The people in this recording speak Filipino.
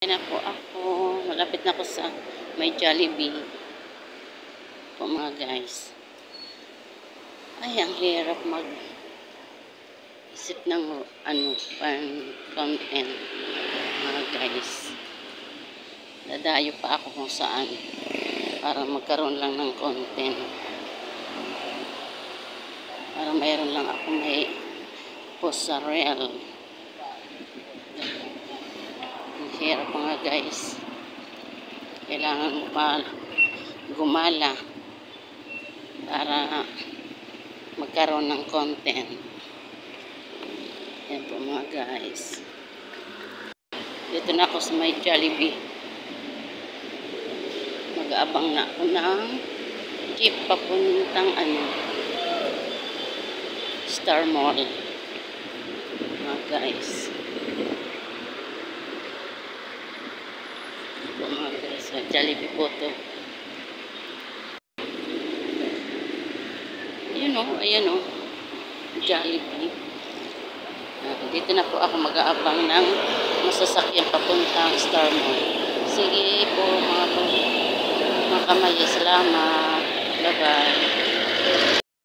Na po ako. Malapit na ako sa may Jollibee po mga guys. Ay, ang hirap mag isip ng content mga guys. Dadayo pa ako kung saan para magkaroon lang ng content. Para mayroon lang ako may post sa reel. Ang hirap mga guys. Kailangan mo pa gumala para magkaroon ng content. Yan po mga guys. Dito na ako sa may Jollibee. Mag-aabang na ako ng jeep papuntang Star Mall. Mga guys. Mga guys, Jollibee po to. Ayan o. Jollibee. Dito na po ako mag-aabang ng masasakyan papuntang Star Mall. Sige po mga kamay. Salamat. Bye-bye.